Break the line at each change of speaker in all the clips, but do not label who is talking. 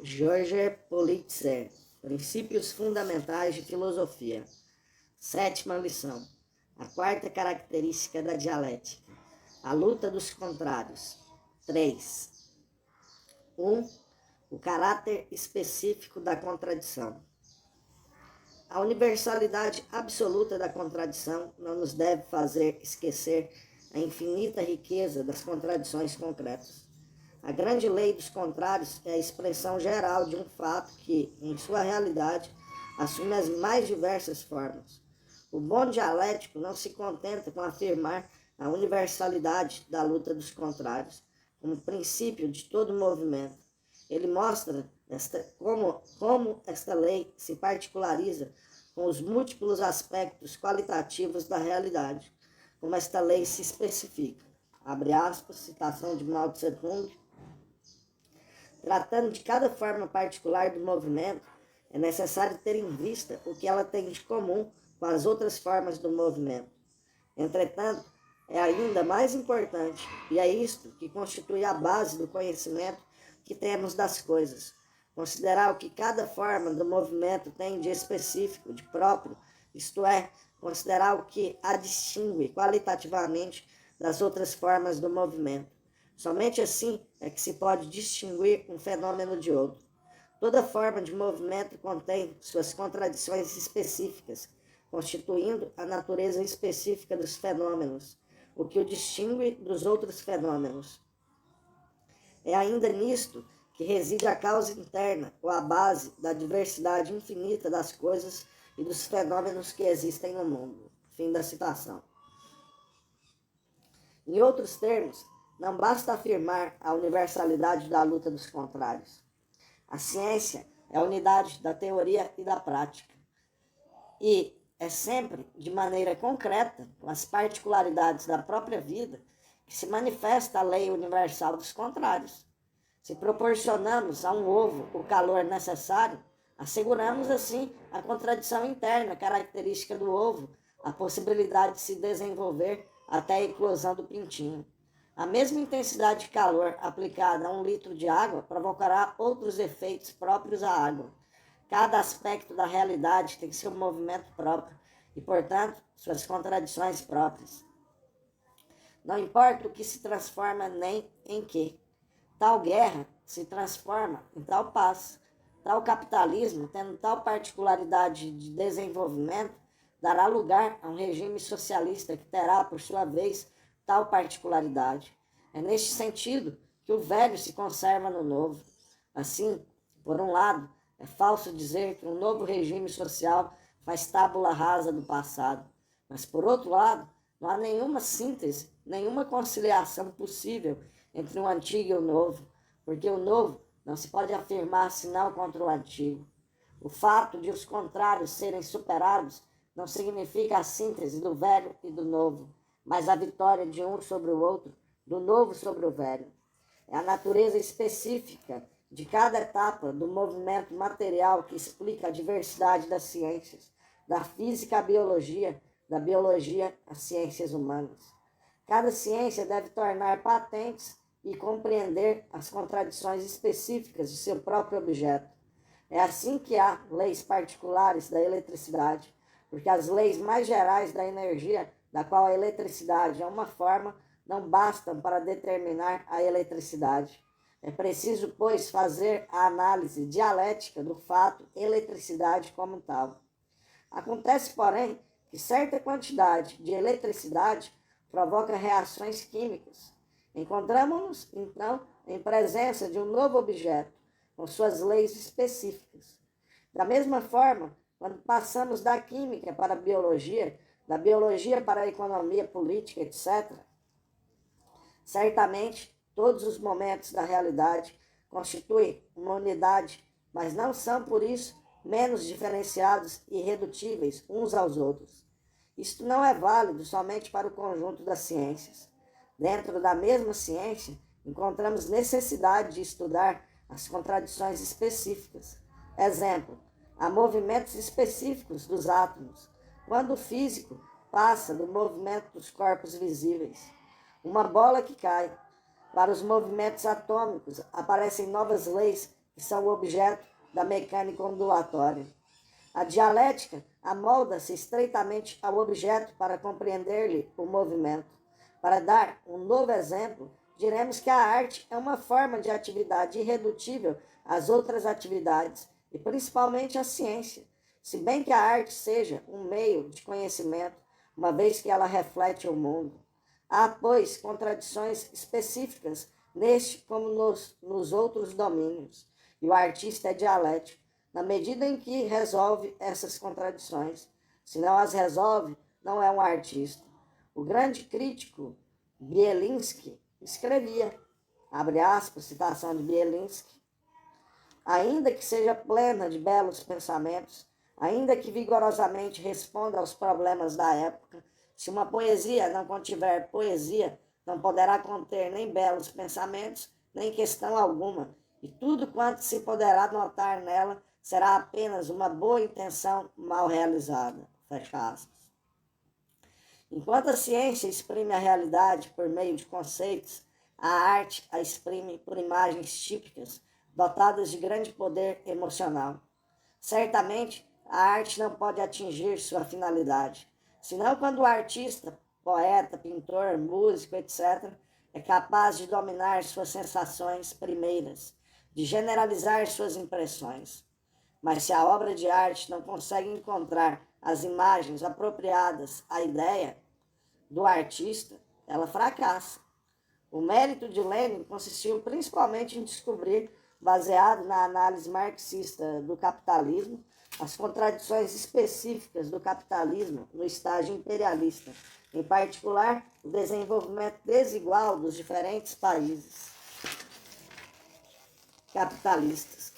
George Politzer, Princípios Fundamentais de Filosofia. Sétima lição. A quarta característica da dialética. A luta dos contrários. 3. 1. O caráter específico da contradição. A universalidade absoluta da contradição não nos deve fazer esquecer a infinita riqueza das contradições concretas. A grande lei dos contrários é a expressão geral de um fato que, em sua realidade, assume as mais diversas formas. O bom dialético não se contenta com afirmar a universalidade da luta dos contrários como princípio de todo movimento. Ele mostra como esta lei se particulariza com os múltiplos aspectos qualitativos da realidade, como esta lei se especifica. Abre aspas, citação de Mao Tse Tung. Tratando de cada forma particular do movimento, é necessário ter em vista o que ela tem de comum com as outras formas do movimento. Entretanto, é ainda mais importante, e é isto que constitui a base do conhecimento que temos das coisas, considerar o que cada forma do movimento tem de específico, de próprio, isto é, considerar o que a distingue qualitativamente das outras formas do movimento. Somente assim é que se pode distinguir um fenômeno de outro. Toda forma de movimento contém suas contradições específicas, constituindo a natureza específica dos fenômenos, o que o distingue dos outros fenômenos. É ainda nisto que reside a causa interna, ou a base da diversidade infinita das coisas e dos fenômenos que existem no mundo. Fim da citação. Em outros termos, não basta afirmar a universalidade da luta dos contrários. A ciência é a unidade da teoria e da prática. E é sempre de maneira concreta, com as particularidades da própria vida, que se manifesta a lei universal dos contrários. Se proporcionamos a um ovo o calor necessário, asseguramos assim a contradição interna característica do ovo, a possibilidade de se desenvolver até a eclosão do pintinho. A mesma intensidade de calor aplicada a 1 litro de água provocará outros efeitos próprios à água. Cada aspecto da realidade tem seu movimento próprio e, portanto, suas contradições próprias. Não importa o que se transforma nem em que. Tal guerra se transforma em tal paz. Tal capitalismo, tendo tal particularidade de desenvolvimento, dará lugar a um regime socialista que terá, por sua vez, tal particularidade. É neste sentido que o velho se conserva no novo. Assim, por um lado, é falso dizer que um novo regime social faz tábula rasa do passado, mas por outro lado, não há nenhuma síntese, nenhuma conciliação possível entre o antigo e o novo, porque o novo não se pode afirmar senão contra o antigo. O fato de os contrários serem superados não significa a síntese do velho e do novo, mas a vitória de um sobre o outro, do novo sobre o velho. É a natureza específica de cada etapa do movimento material que explica a diversidade das ciências, da física à biologia, da biologia às ciências humanas. Cada ciência deve tornar patentes e compreender as contradições específicas de seu próprio objeto. É assim que há leis particulares da eletricidade, porque as leis mais gerais da energia, da qual a eletricidade é uma forma, não bastam para determinar a eletricidade. É preciso, pois, fazer a análise dialética do fato eletricidade como tal. Acontece, porém, que certa quantidade de eletricidade provoca reações químicas. Encontramos-nos, então, em presença de um novo objeto, com suas leis específicas. Da mesma forma, quando passamos da química para a biologia, da biologia para a economia política, etc., certamente todos os momentos da realidade constituem uma unidade, mas não são, por isso, menos diferenciados e irredutíveis uns aos outros. Isto não é válido somente para o conjunto das ciências. Dentro da mesma ciência, encontramos necessidade de estudar as contradições específicas. Exemplo, há movimentos específicos dos átomos, quando o físico passa do movimento dos corpos visíveis. Uma bola que cai. Para os movimentos atômicos, aparecem novas leis que são o objeto da mecânica ondulatória. A dialética amolda-se estreitamente ao objeto para compreender-lhe o movimento. Para dar um novo exemplo, diremos que a arte é uma forma de atividade irredutível às outras atividades, e principalmente à ciência, se bem que a arte seja um meio de conhecimento, uma vez que ela reflete o mundo. Há, pois, contradições específicas neste como nos outros domínios, e o artista é dialético, na medida em que resolve essas contradições. Se não as resolve, não é um artista. O grande crítico Bielinski escrevia, abre aspas, citação de Bielinski, ainda que seja plena de belos pensamentos, ainda que vigorosamente responda aos problemas da época, se uma poesia não contiver poesia, não poderá conter nem belos pensamentos, nem questão alguma, e tudo quanto se poderá notar nela será apenas uma boa intenção mal realizada. Fecha aspas. Enquanto a ciência exprime a realidade por meio de conceitos, a arte a exprime por imagens típicas, dotadas de grande poder emocional. Certamente, a arte não pode atingir sua finalidade, senão quando o artista, poeta, pintor, músico, etc., é capaz de dominar suas sensações primeiras, de generalizar suas impressões. Mas se a obra de arte não consegue encontrar as imagens apropriadas à ideia do artista, ela fracassa. O mérito de Lenin consistiu principalmente em descobrir, baseado na análise marxista do capitalismo, as contradições específicas do capitalismo no estágio imperialista, em particular, o desenvolvimento desigual dos diferentes países capitalistas.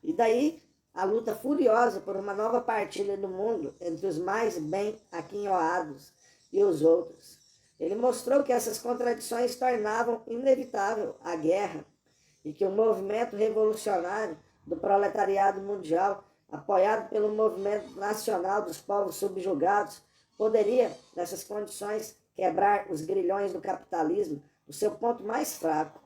E daí, a luta furiosa por uma nova partilha do mundo entre os mais bem aquinhoados e os outros. Ele mostrou que essas contradições tornavam inevitável a guerra e que o movimento revolucionário do proletariado mundial, apoiado pelo movimento nacional dos povos subjugados, poderia, nessas condições, quebrar os grilhões do capitalismo no seu ponto mais fraco.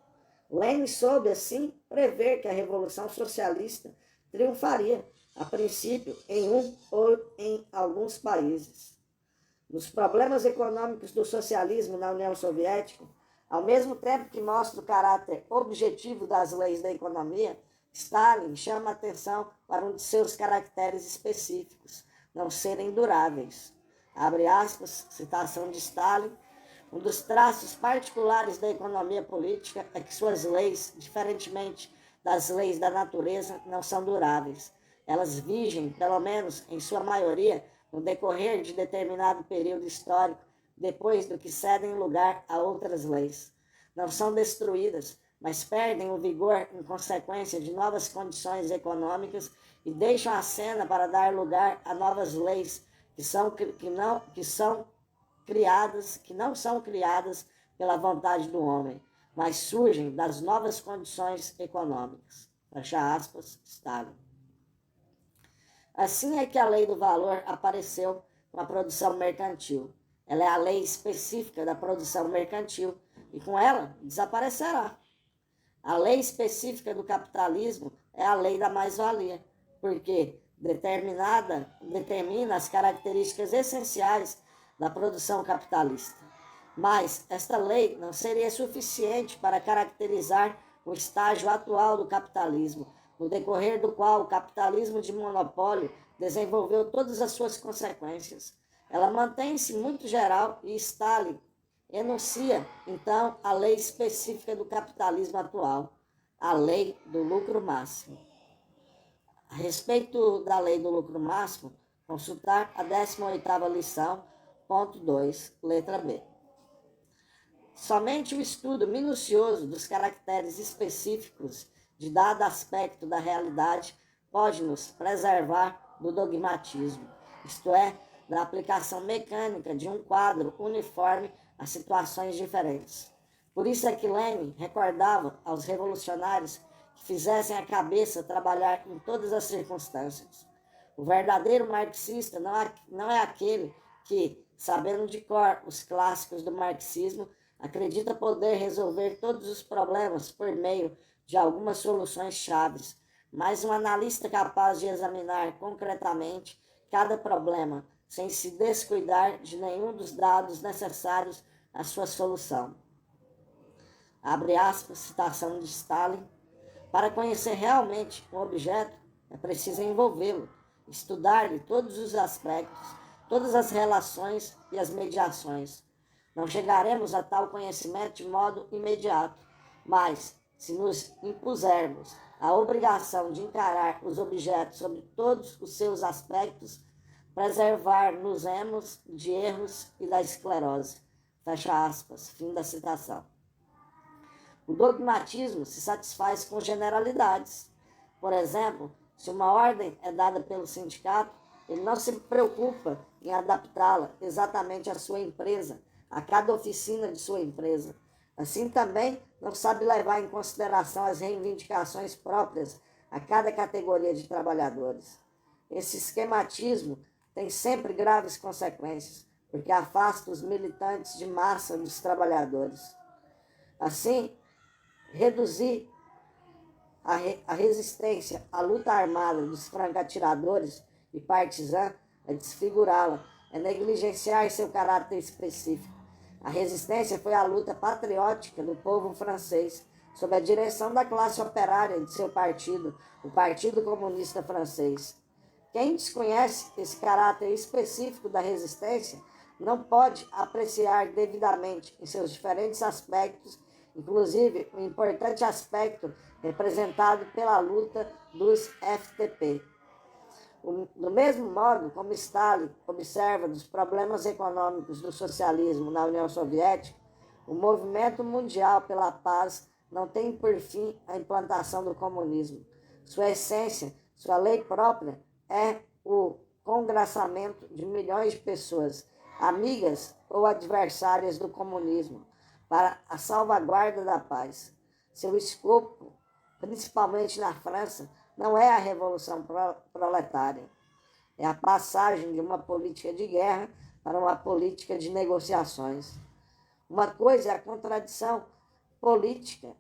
Lenin soube, assim, prever que a Revolução Socialista triunfaria, a princípio, em um ou em alguns países. Nos problemas econômicos do socialismo na União Soviética, ao mesmo tempo que mostra o caráter objetivo das leis da economia, Stalin chama a atenção para um de seus caracteres específicos, não serem duráveis. Abre aspas, citação de Stalin. Um dos traços particulares da economia política é que suas leis, diferentemente das leis da natureza, não são duráveis. Elas vigem, pelo menos em sua maioria, no decorrer de determinado período histórico, depois do que cedem lugar a outras leis. Não são destruídas, mas perdem o vigor em consequência de novas condições econômicas e deixam a cena para dar lugar a novas leis que não são criadas pela vontade do homem, mas surgem das novas condições econômicas. Fecha aspas, Stalin. Assim é que a lei do valor apareceu com a produção mercantil. Ela é a lei específica da produção mercantil e com ela desaparecerá. A lei específica do capitalismo é a lei da mais-valia, porque determina as características essenciais da produção capitalista. Mas esta lei não seria suficiente para caracterizar o estágio atual do capitalismo, no decorrer do qual o capitalismo de monopólio desenvolveu todas as suas consequências. Ela mantém-se muito geral e Stalin enuncia, então, a lei específica do capitalismo atual, a lei do lucro máximo. A respeito da lei do lucro máximo, consultar a 18ª lição, ponto 2, letra B. Somente o estudo minucioso dos caracteres específicos de dado aspecto da realidade pode nos preservar do dogmatismo, isto é, da aplicação mecânica de um quadro uniforme a situações diferentes. Por isso é que Lenin recordava aos revolucionários que fizessem a cabeça trabalhar em todas as circunstâncias. O verdadeiro marxista não é aquele que, sabendo de cor os clássicos do marxismo, acredita poder resolver todos os problemas por meio de algumas soluções chaves, mas um analista capaz de examinar concretamente cada problema, sem se descuidar de nenhum dos dados necessários à sua solução. Abre aspas, citação de Stalin. Para conhecer realmente um objeto, é preciso envolvê-lo, estudar-lhe todos os aspectos, todas as relações e as mediações. Não chegaremos a tal conhecimento de modo imediato, mas, se nos impusermos a obrigação de encarar os objetos sob todos os seus aspectos, preservar-nos-emos de erros e da esclerose. Fecha aspas, fim da citação. O dogmatismo se satisfaz com generalidades. Por exemplo, se uma ordem é dada pelo sindicato, ele não se preocupa em adaptá-la exatamente à sua empresa, a cada oficina de sua empresa. Assim também não sabe levar em consideração as reivindicações próprias a cada categoria de trabalhadores. Esse esquematismo tem sempre graves consequências, porque afasta os militantes de massa dos trabalhadores. Assim, reduzir a resistência à luta armada dos franco-atiradores e partisã é desfigurá-la, é negligenciar seu caráter específico. A resistência foi a luta patriótica do povo francês, sob a direção da classe operária de seu partido, o Partido Comunista Francês. Quem desconhece esse caráter específico da resistência não pode apreciar devidamente em seus diferentes aspectos, inclusive o importante aspecto representado pela luta dos FTP. Do mesmo modo como Stalin observa dos problemas econômicos do socialismo na União Soviética, o movimento mundial pela paz não tem por fim a implantação do comunismo. Sua essência, sua lei própria é o congraçamento de milhões de pessoas, amigas ou adversárias do comunismo, para a salvaguarda da paz. Seu escopo, principalmente na França, não é a revolução proletária. É a passagem de uma política de guerra para uma política de negociações. Uma coisa é a contradição política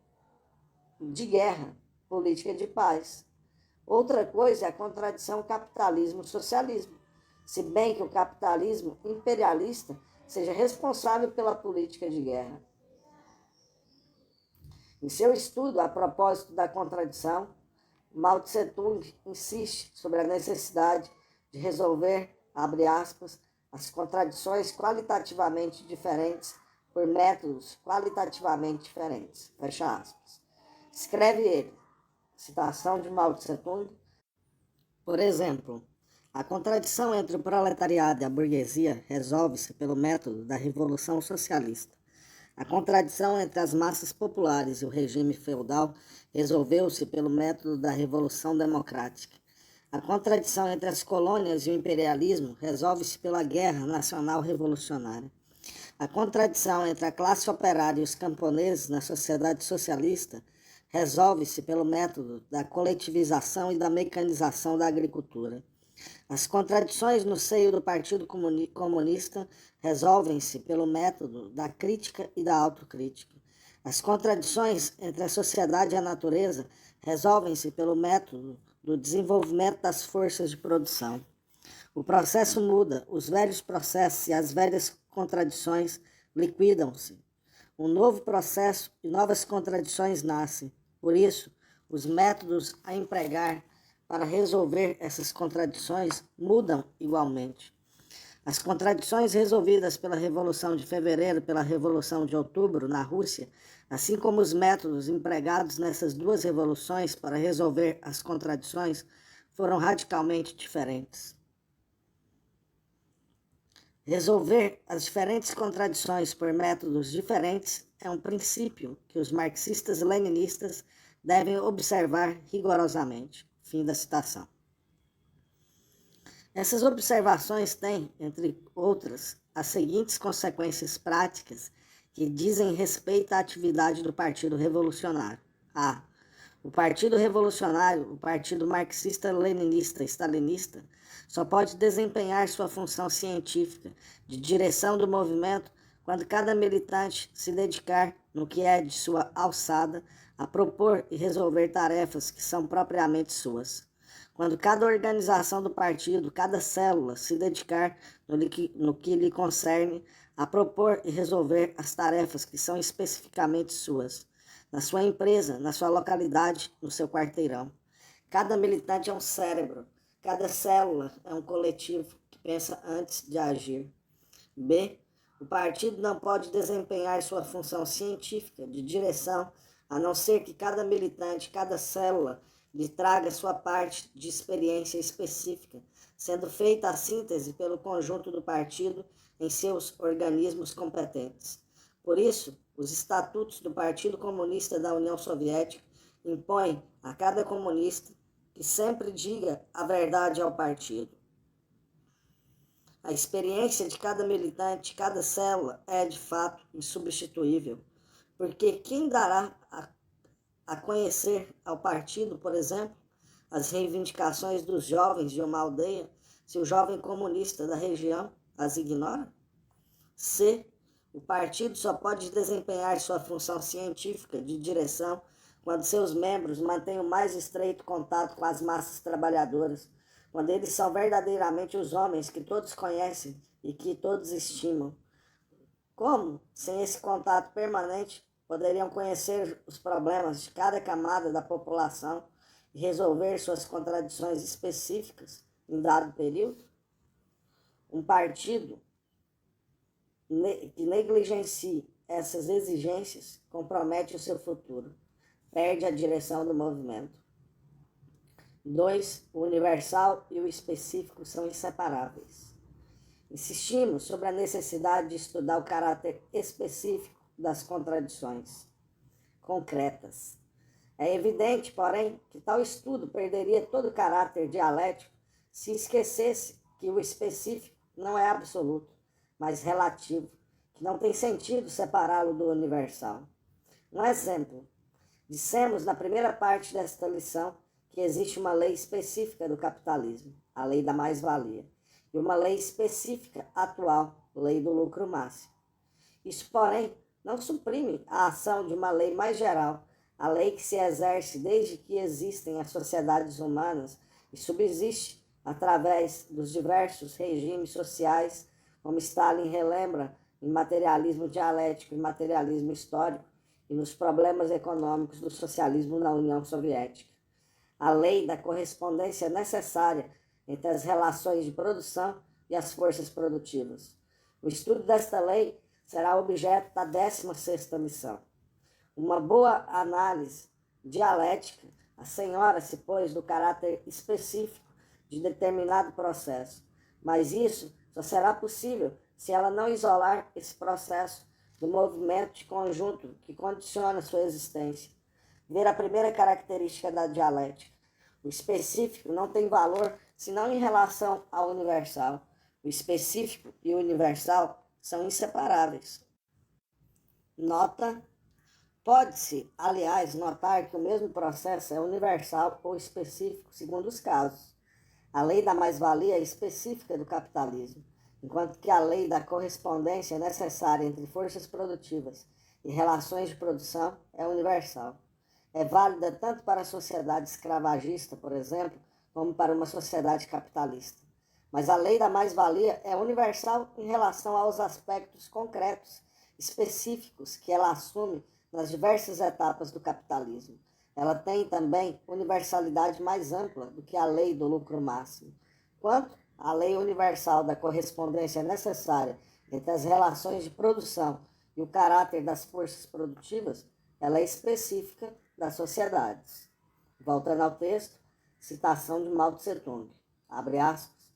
de guerra, política de paz. Outra coisa é a contradição capitalismo-socialismo, se bem que o capitalismo imperialista seja responsável pela política de guerra. Em seu estudo a propósito da contradição, Mao Tse-tung insiste sobre a necessidade de resolver, abre aspas, as contradições qualitativamente diferentes por métodos qualitativamente diferentes, fecha aspas. Escreve ele, citação de Mao Tse-tung, por exemplo, a contradição entre o proletariado e a burguesia resolve-se pelo método da Revolução Socialista. A contradição entre as massas populares e o regime feudal resolveu-se pelo método da Revolução Democrática. A contradição entre as colônias e o imperialismo resolve-se pela Guerra Nacional Revolucionária. A contradição entre a classe operária e os camponeses na sociedade socialista resolve-se pelo método da coletivização e da mecanização da agricultura. As contradições no seio do Partido Comunista resolvem-se pelo método da crítica e da autocrítica. As contradições entre a sociedade e a natureza resolvem-se pelo método do desenvolvimento das forças de produção. O processo muda, os velhos processos e as velhas contradições liquidam-se. Um novo processo e novas contradições nascem. Por isso, os métodos a empregar para resolver essas contradições mudam igualmente. As contradições resolvidas pela Revolução de Fevereiro e pela Revolução de Outubro na Rússia, assim como os métodos empregados nessas duas revoluções para resolver as contradições, foram radicalmente diferentes. Resolver as diferentes contradições por métodos diferentes é um princípio que os marxistas-leninistas devem observar rigorosamente. Fim da citação. Essas observações têm, entre outras, as seguintes consequências práticas que dizem respeito à atividade do Partido Revolucionário. A. O Partido Revolucionário, o Partido Marxista-Leninista Stalinista, só pode desempenhar sua função científica de direção do movimento quando cada militante se dedicar, no que é de sua alçada, a propor e resolver tarefas que são propriamente suas. Quando cada organização do partido, cada célula se dedicar no que lhe concerne a propor e resolver as tarefas que são especificamente suas, na sua empresa, na sua localidade, no seu quarteirão. Cada militante é um cérebro, cada célula é um coletivo que pensa antes de agir. B. O partido não pode desempenhar sua função científica de direção, a não ser que cada militante, cada célula, lhe traga sua parte de experiência específica, sendo feita a síntese pelo conjunto do partido em seus organismos competentes. Por isso, os estatutos do Partido Comunista da União Soviética impõem a cada comunista que sempre diga a verdade ao partido. A experiência de cada militante, cada célula é, de fato, insubstituível, porque quem dará a conhecer ao partido, por exemplo, as reivindicações dos jovens de uma aldeia, se o jovem comunista da região as ignora? C. O partido só pode desempenhar sua função científica de direção quando seus membros mantêm o mais estreito contato com as massas trabalhadoras, quando eles são verdadeiramente os homens que todos conhecem e que todos estimam. Como, sem esse contato permanente, poderiam conhecer os problemas de cada camada da população e resolver suas contradições específicas em dado período? Um partido que negligencie essas exigências compromete o seu futuro, perde a direção do movimento. 2. O universal e o específico são inseparáveis. Insistimos sobre a necessidade de estudar o caráter específico das contradições concretas. É evidente, porém, que tal estudo perderia todo o caráter dialético se esquecesse que o específico não é absoluto, mas relativo, que não tem sentido separá-lo do universal. Um exemplo. Dissemos na primeira parte desta lição que existe uma lei específica do capitalismo, a lei da mais-valia, e uma lei específica atual, lei do lucro máximo. Isso, porém, não suprime a ação de uma lei mais geral, a lei que se exerce desde que existem as sociedades humanas e subsiste através dos diversos regimes sociais, como Stalin relembra em Materialismo Dialético e Materialismo Histórico e nos problemas econômicos do socialismo na União Soviética. A lei da correspondência necessária entre as relações de produção e as forças produtivas. O estudo desta lei será objeto da 16ª lição. Uma boa análise dialética assenhora-se, pois, do caráter específico de determinado processo, mas isso só será possível se ela não isolar esse processo do movimento de conjunto que condiciona sua existência. Ver a primeira característica da dialética. O específico não tem valor senão em relação ao universal. O específico e o universal são inseparáveis. Nota. Pode-se, aliás, notar que o mesmo processo é universal ou específico, segundo os casos. A lei da mais-valia é específica do capitalismo, enquanto que a lei da correspondência necessária entre forças produtivas e relações de produção é universal. É válida tanto para a sociedade escravagista, por exemplo, como para uma sociedade capitalista. Mas a lei da mais-valia é universal em relação aos aspectos concretos, específicos que ela assume nas diversas etapas do capitalismo. Ela tem também universalidade mais ampla do que a lei do lucro máximo. Quanto à lei universal da correspondência necessária entre as relações de produção e o caráter das forças produtivas, ela é específica das sociedades. Voltando ao texto, citação de Mao Tse-tung, abre aspas,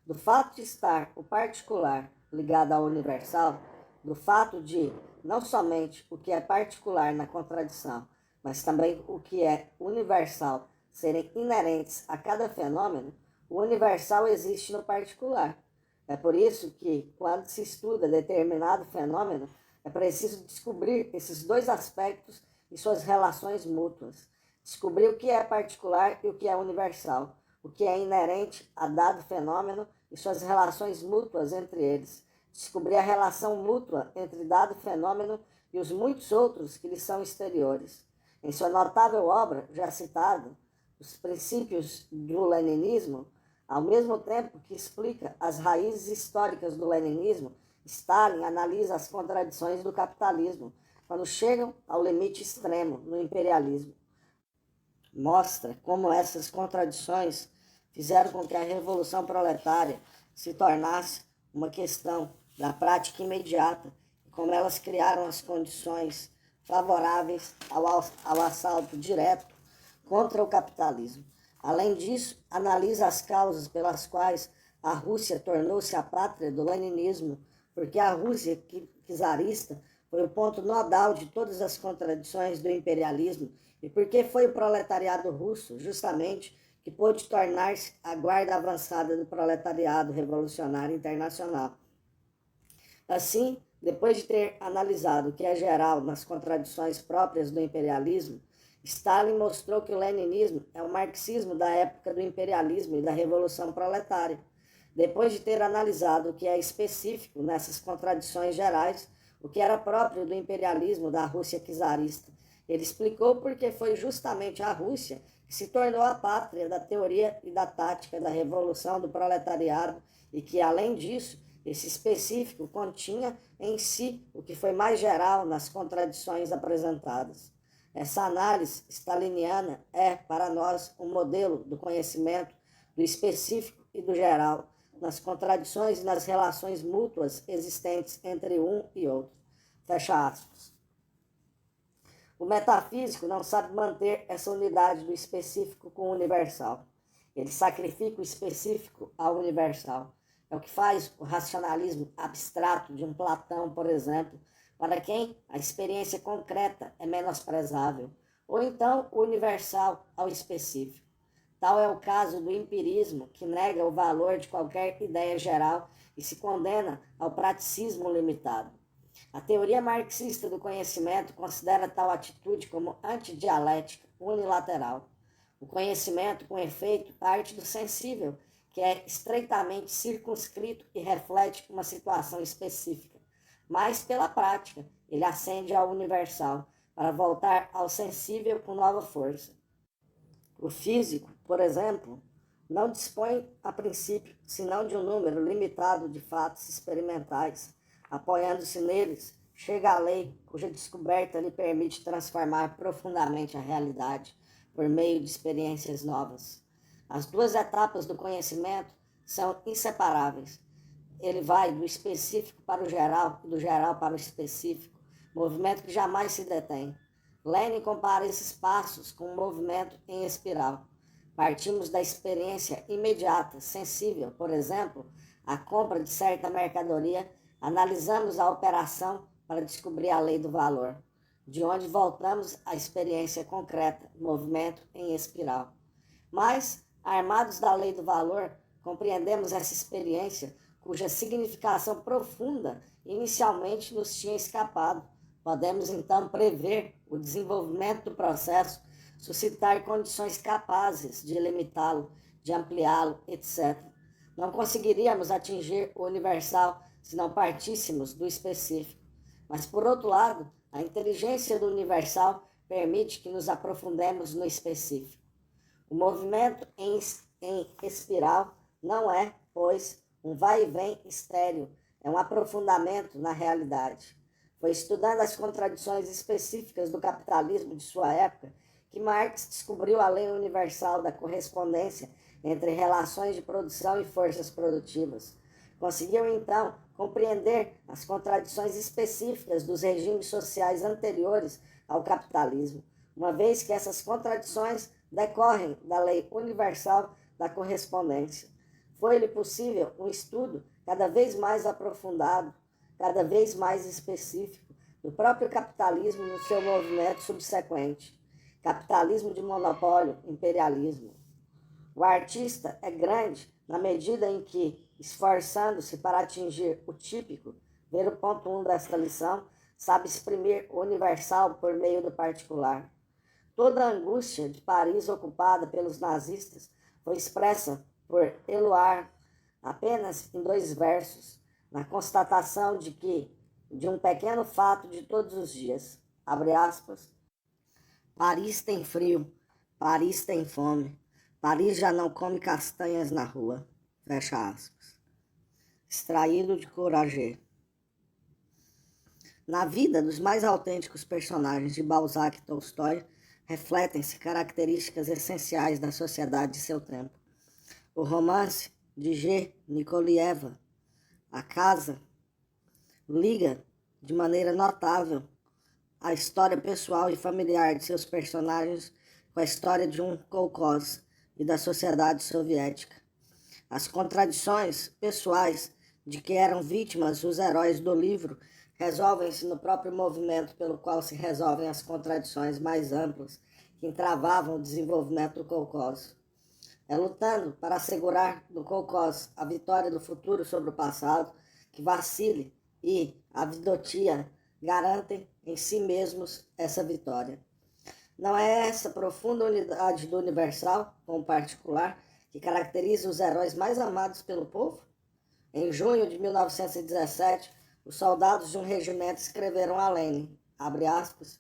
do fato de estar o particular ligado ao universal, do fato de não somente o que é particular na contradição, mas também o que é universal serem inerentes a cada fenômeno, o universal existe no particular. É por isso que, quando se estuda determinado fenômeno, é preciso descobrir esses dois aspectos e suas relações mútuas. Descobrir o que é particular e o que é universal, o que é inerente a dado fenômeno e suas relações mútuas entre eles. Descobrir a relação mútua entre dado fenômeno e os muitos outros que lhe são exteriores. Em sua notável obra, já citada, Os Princípios do Leninismo, ao mesmo tempo que explica as raízes históricas do leninismo, Stalin analisa as contradições do capitalismo quando chegam ao limite extremo no imperialismo. Mostra como essas contradições fizeram com que a Revolução Proletária se tornasse uma questão da prática imediata e como elas criaram as condições favoráveis ao assalto direto contra o capitalismo. Além disso, analisa as causas pelas quais a Rússia tornou-se a pátria do leninismo, porque a Rússia czarista foi o ponto nodal de todas as contradições do imperialismo e porque foi o proletariado russo, justamente, que pôde tornar-se a guarda avançada do proletariado revolucionário internacional. Assim, depois de ter analisado o que é geral nas contradições próprias do imperialismo, Stalin mostrou que o leninismo é o marxismo da época do imperialismo e da revolução proletária. Depois de ter analisado o que é específico nessas contradições gerais, o que era próprio do imperialismo da Rússia czarista, ele explicou porque foi justamente a Rússia que se tornou a pátria da teoria e da tática da revolução do proletariado e que, além disso, esse específico continha em si o que foi mais geral nas contradições apresentadas. Essa análise staliniana é, para nós, um modelo do conhecimento do específico e do geral, nas contradições e nas relações mútuas existentes entre um e outro. Fecha aspas. O metafísico não sabe manter essa unidade do específico com o universal. Ele sacrifica o específico ao universal. É o que faz o racionalismo abstrato de um Platão, por exemplo, para quem a experiência concreta é menosprezável, ou então o universal ao específico. Tal é o caso do empirismo, que nega o valor de qualquer ideia geral e se condena ao praticismo limitado. A teoria marxista do conhecimento considera tal atitude como antidialética, unilateral. O conhecimento, com efeito, parte do sensível, que é estreitamente circunscrito e reflete uma situação específica. Mas, pela prática, ele ascende ao universal, para voltar ao sensível com nova força. O físico, por exemplo, não dispõe, a princípio, senão de um número limitado de fatos experimentais. Apoiando-se neles, chega à lei cuja descoberta lhe permite transformar profundamente a realidade por meio de experiências novas. As duas etapas do conhecimento são inseparáveis. Ele vai do específico para o geral e do geral para o específico, movimento que jamais se detém. Lenin compara esses passos com um movimento em espiral. Partimos da experiência imediata, sensível, por exemplo, a compra de certa mercadoria, analisamos a operação para descobrir a lei do valor, de onde voltamos à experiência concreta, movimento em espiral. Mas, armados da lei do valor, compreendemos essa experiência cuja significação profunda inicialmente nos tinha escapado. Podemos então prever o desenvolvimento do processo, suscitar condições capazes de limitá-lo, de ampliá-lo, etc. Não conseguiríamos atingir o universal se não partíssemos do específico. Mas, por outro lado, a inteligência do universal permite que nos aprofundemos no específico. O movimento em espiral não é, pois, um vai e vem estéril, é um aprofundamento na realidade. Foi estudando as contradições específicas do capitalismo de sua época que Marx descobriu a lei universal da correspondência entre relações de produção e forças produtivas. Conseguiu, então, compreender as contradições específicas dos regimes sociais anteriores ao capitalismo, uma vez que essas contradições decorrem da lei universal da correspondência. Foi-lhe possível um estudo cada vez mais aprofundado, cada vez mais específico, do próprio capitalismo no seu movimento subsequente. Capitalismo de monopólio, imperialismo. O artista é grande na medida em que, esforçando-se para atingir o típico, ver o ponto 1 desta lição, sabe exprimir o universal por meio do particular. Toda a angústia de Paris ocupada pelos nazistas foi expressa por Éluard apenas em 2 versos, na constatação de um pequeno fato de todos os dias, abre aspas, Paris tem frio, Paris tem fome, Paris já não come castanhas na rua. Fecha aspas. Extraído de Courageux. Na vida dos mais autênticos personagens de Balzac e Tolstói, refletem-se características essenciais da sociedade de seu tempo. O romance de G. Nikolieva, A Casa, liga de maneira notável a história pessoal e familiar de seus personagens com a história de um kolkhoz e da sociedade soviética. As contradições pessoais de que eram vítimas os heróis do livro resolvem-se no próprio movimento pelo qual se resolvem as contradições mais amplas que entravavam o desenvolvimento do kolkhoz. É lutando para assegurar do kolkhoz a vitória do futuro sobre o passado que Vassili e Avdotia garantem em si mesmos essa vitória. Não é essa profunda unidade do universal com o particular que caracteriza os heróis mais amados pelo povo? Em junho de 1917, os soldados de um regimento escreveram a Lenin, abre aspas,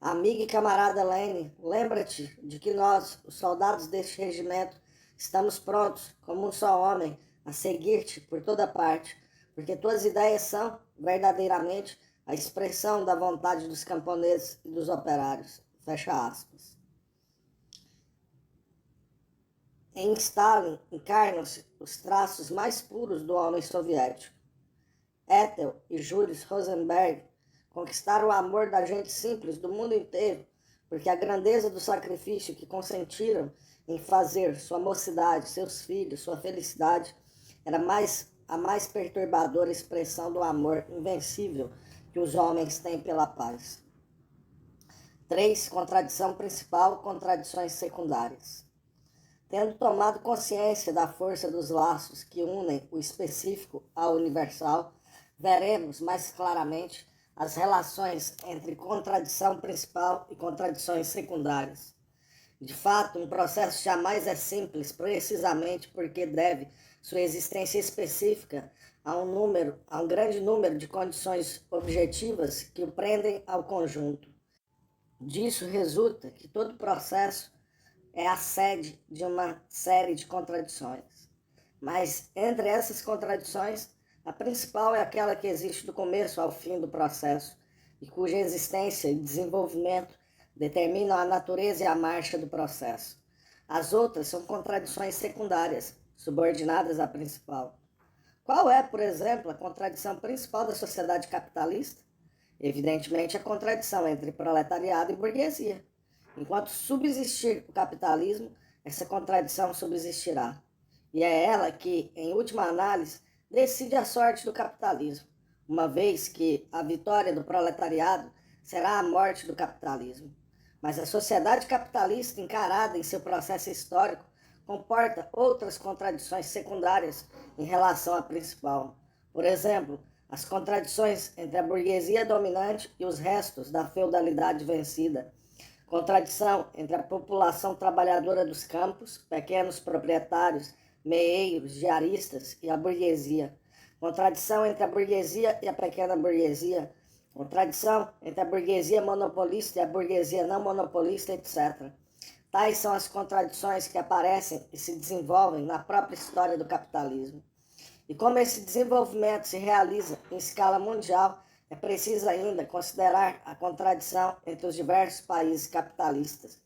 amiga e camarada Lenin, lembra-te de que nós, os soldados deste regimento, estamos prontos, como um só homem, a seguir-te por toda parte, porque tuas ideias são, verdadeiramente, a expressão da vontade dos camponeses e dos operários. Fecha aspas. Em Stalin encarnam-se os traços mais puros do homem soviético. Ethel e Julius Rosenberg conquistaram o amor da gente simples do mundo inteiro, porque a grandeza do sacrifício que consentiram em fazer sua mocidade, seus filhos, sua felicidade, era a mais perturbadora expressão do amor invencível que os homens têm pela paz. 3. Contradição principal, contradições secundárias. Tendo tomado consciência da força dos laços que unem o específico ao universal, veremos mais claramente as relações entre contradição principal e contradições secundárias. De fato, um processo jamais é simples, precisamente porque deve sua existência específica a um grande número de condições objetivas que o prendem ao conjunto. Disso resulta que todo processo é a sede de uma série de contradições. Mas entre essas contradições, a principal é aquela que existe do começo ao fim do processo e cuja existência e desenvolvimento determinam a natureza e a marcha do processo. As outras são contradições secundárias, subordinadas à principal. Qual é, por exemplo, a contradição principal da sociedade capitalista? Evidentemente, a contradição entre proletariado e burguesia. Enquanto subsistir o capitalismo, essa contradição subsistirá. E é ela que, em última análise, decide a sorte do capitalismo, uma vez que a vitória do proletariado será a morte do capitalismo. Mas a sociedade capitalista, encarada em seu processo histórico, comporta outras contradições secundárias em relação à principal. Por exemplo, as contradições entre a burguesia dominante e os restos da feudalidade vencida, contradição entre a população trabalhadora dos campos, pequenos proprietários, meeiros, diaristas e a burguesia. Contradição entre a burguesia e a pequena burguesia. Contradição entre a burguesia monopolista e a burguesia não monopolista, etc. Tais são as contradições que aparecem e se desenvolvem na própria história do capitalismo. E como esse desenvolvimento se realiza em escala mundial, é preciso ainda considerar a contradição entre os diversos países capitalistas,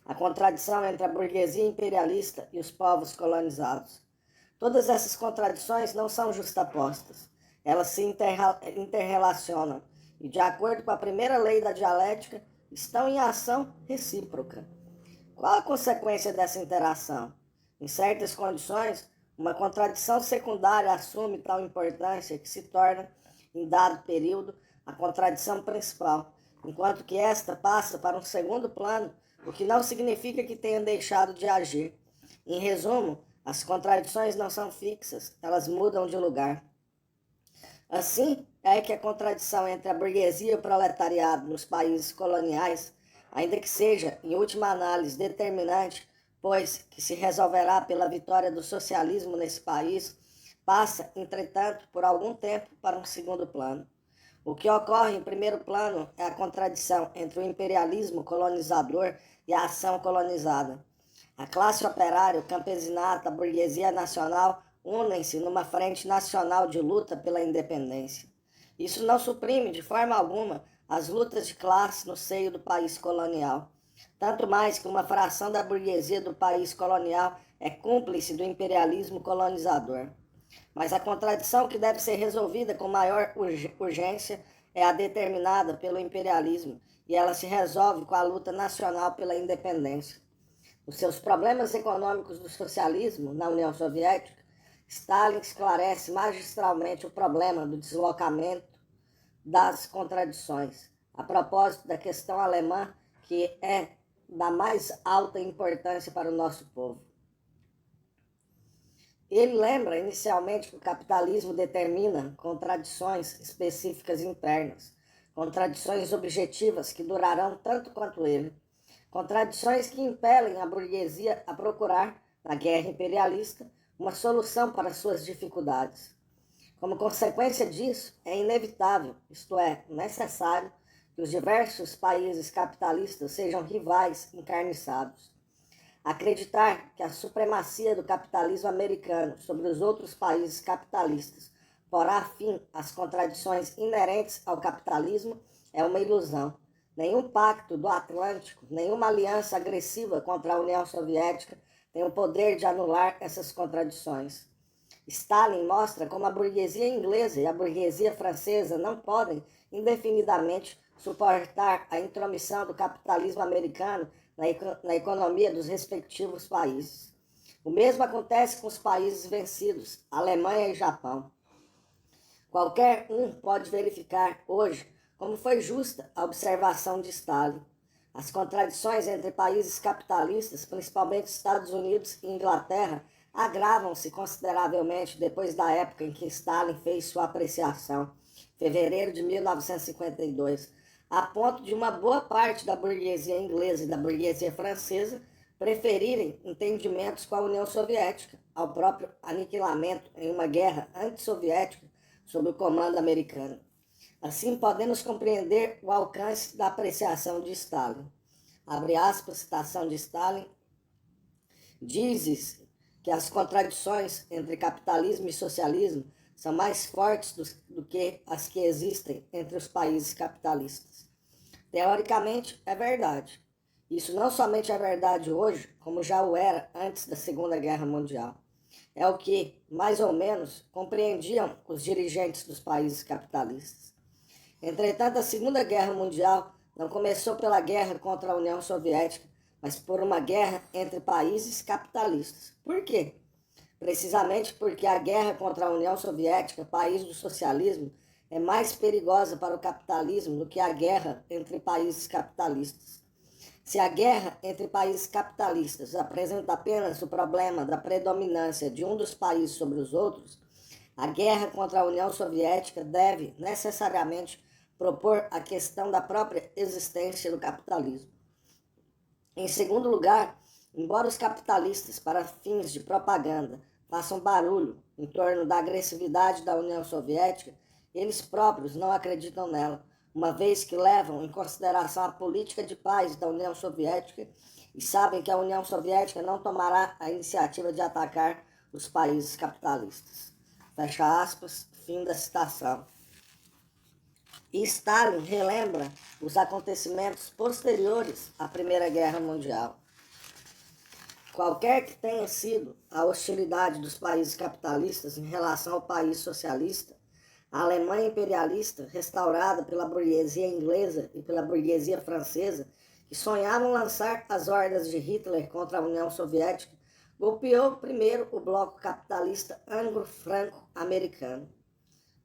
a contradição entre a burguesia imperialista e os povos colonizados. Todas essas contradições não são justapostas, elas se interrelacionam e, de acordo com a primeira lei da dialética, estão em ação recíproca. Qual a consequência dessa interação? Em certas condições, uma contradição secundária assume tal importância que se torna, em dado período, a contradição principal, enquanto que esta passa para um segundo plano, o que não significa que tenha deixado de agir. Em resumo, as contradições não são fixas, elas mudam de lugar. Assim, é que a contradição entre a burguesia e o proletariado nos países coloniais, ainda que seja, em última análise, determinante, pois que se resolverá pela vitória do socialismo nesse país, passa, entretanto, por algum tempo para um segundo plano. O que ocorre em primeiro plano é a contradição entre o imperialismo colonizador e a ação colonizada. A classe operária, o campesinato, a burguesia nacional unem-se numa frente nacional de luta pela independência. Isso não suprime de forma alguma as lutas de classe no seio do país colonial. Tanto mais que uma fração da burguesia do país colonial é cúmplice do imperialismo colonizador. Mas a contradição que deve ser resolvida com maior urgência é a determinada pelo imperialismo, e ela se resolve com a luta nacional pela independência. Os seus problemas econômicos do socialismo na União Soviética, Stalin esclarece magistralmente o problema do deslocamento das contradições, a propósito da questão alemã, que é da mais alta importância para o nosso povo. Ele lembra inicialmente que o capitalismo determina contradições específicas internas, contradições objetivas que durarão tanto quanto ele, contradições que impelem a burguesia a procurar, na guerra imperialista, uma solução para suas dificuldades. Como consequência disso, é inevitável, isto é, necessário, que os diversos países capitalistas sejam rivais encarniçados. Acreditar que a supremacia do capitalismo americano sobre os outros países capitalistas porá fim às contradições inerentes ao capitalismo é uma ilusão. Nenhum pacto do Atlântico, nenhuma aliança agressiva contra a União Soviética tem o poder de anular essas contradições. Stalin mostra como a burguesia inglesa e a burguesia francesa não podem indefinidamente suportar a intromissão do capitalismo americano na economia dos respectivos países. O mesmo acontece com os países vencidos, Alemanha e Japão. Qualquer um pode verificar hoje como foi justa a observação de Stalin. As contradições entre países capitalistas, principalmente Estados Unidos e Inglaterra, agravam-se consideravelmente depois da época em que Stalin fez sua apreciação, fevereiro de 1952, a ponto de uma boa parte da burguesia inglesa e da burguesia francesa preferirem entendimentos com a União Soviética ao próprio aniquilamento em uma guerra antissoviética sob o comando americano. Assim, podemos compreender o alcance da apreciação de Stalin. Abre aspas, citação de Stalin. Dizes que as contradições entre capitalismo e socialismo são mais fortes do que as que existem entre os países capitalistas. Teoricamente, é verdade. Isso não somente é verdade hoje, como já o era antes da Segunda Guerra Mundial. É o que, mais ou menos, compreendiam os dirigentes dos países capitalistas. Entretanto, a Segunda Guerra Mundial não começou pela guerra contra a União Soviética, mas por uma guerra entre países capitalistas. Por quê? Precisamente porque a guerra contra a União Soviética, país do socialismo, é mais perigosa para o capitalismo do que a guerra entre países capitalistas. Se a guerra entre países capitalistas apresenta apenas o problema da predominância de um dos países sobre os outros, a guerra contra a União Soviética deve necessariamente propor a questão da própria existência do capitalismo. Em segundo lugar, embora os capitalistas, para fins de propaganda, façam barulho em torno da agressividade da União Soviética, eles próprios não acreditam nela, uma vez que levam em consideração a política de paz da União Soviética e sabem que a União Soviética não tomará a iniciativa de atacar os países capitalistas. Fecha aspas, fim da citação. E Stalin relembra os acontecimentos posteriores à Primeira Guerra Mundial. Qualquer que tenha sido a hostilidade dos países capitalistas em relação ao país socialista, a Alemanha imperialista, restaurada pela burguesia inglesa e pela burguesia francesa, que sonhavam lançar as hordas de Hitler contra a União Soviética, golpeou primeiro o bloco capitalista anglo-franco-americano.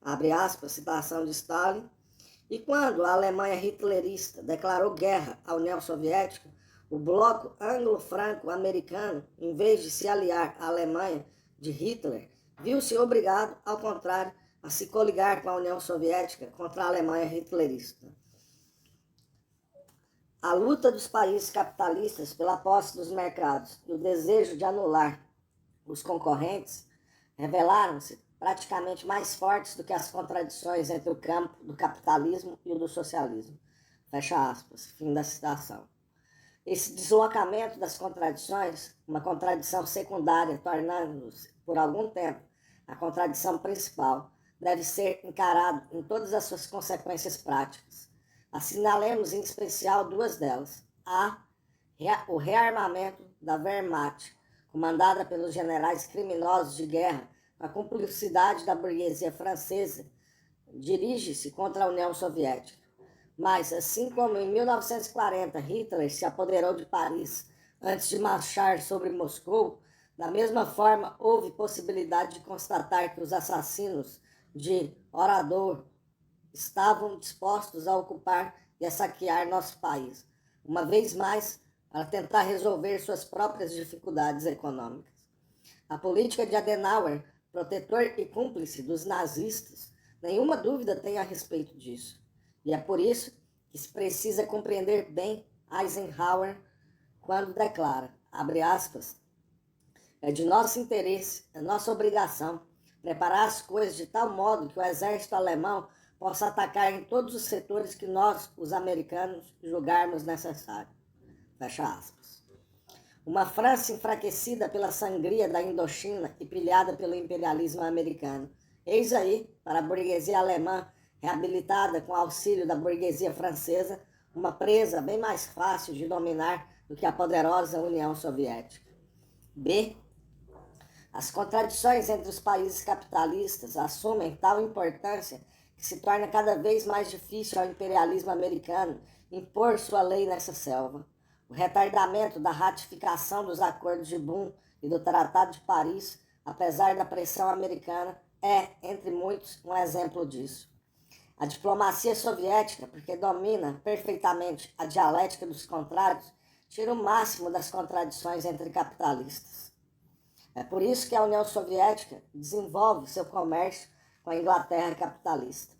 Abre aspas, citação de Stalin. E quando a Alemanha hitlerista declarou guerra à União Soviética, o bloco anglo-franco-americano, em vez de se aliar à Alemanha de Hitler, viu-se obrigado, ao contrário, a se coligar com a União Soviética contra a Alemanha hitlerista. A luta dos países capitalistas pela posse dos mercados e o desejo de anular os concorrentes revelaram-se praticamente mais fortes do que as contradições entre o campo do capitalismo e o do socialismo. Fecha aspas, fim da citação. Esse deslocamento das contradições, uma contradição secundária, tornando-se, por algum tempo, a contradição principal, deve ser encarado em todas as suas consequências práticas. Assinalemos em especial duas delas. O rearmamento da Wehrmacht, comandada pelos generais criminosos de guerra, com a cumplicidade da burguesia francesa, dirige-se contra a União Soviética. Mas, assim como em 1940 Hitler se apoderou de Paris antes de marchar sobre Moscou, da mesma forma houve possibilidade de constatar que os assassinos de Orador estavam dispostos a ocupar e a saquear nosso país, uma vez mais para tentar resolver suas próprias dificuldades econômicas. A política de Adenauer, protetor e cúmplice dos nazistas, nenhuma dúvida tem a respeito disso. E é por isso que se precisa compreender bem Eisenhower quando declara, abre aspas, é de nosso interesse, é nossa obrigação, preparar as coisas de tal modo que o exército alemão possa atacar em todos os setores que nós, os americanos, julgarmos necessário. Fecha aspas. Uma França enfraquecida pela sangria da Indochina e pilhada pelo imperialismo americano. Eis aí, para a burguesia alemã, reabilitada com auxílio da burguesia francesa, uma presa bem mais fácil de dominar do que a poderosa União Soviética. B. As contradições entre os países capitalistas assumem tal importância que se torna cada vez mais difícil ao imperialismo americano impor sua lei nessa selva. O retardamento da ratificação dos acordos de Bonn e do Tratado de Paris, apesar da pressão americana, é, entre muitos, um exemplo disso. A diplomacia soviética, porque domina perfeitamente a dialética dos contrários, tira o máximo das contradições entre capitalistas. É por isso que a União Soviética desenvolve seu comércio com a Inglaterra capitalista.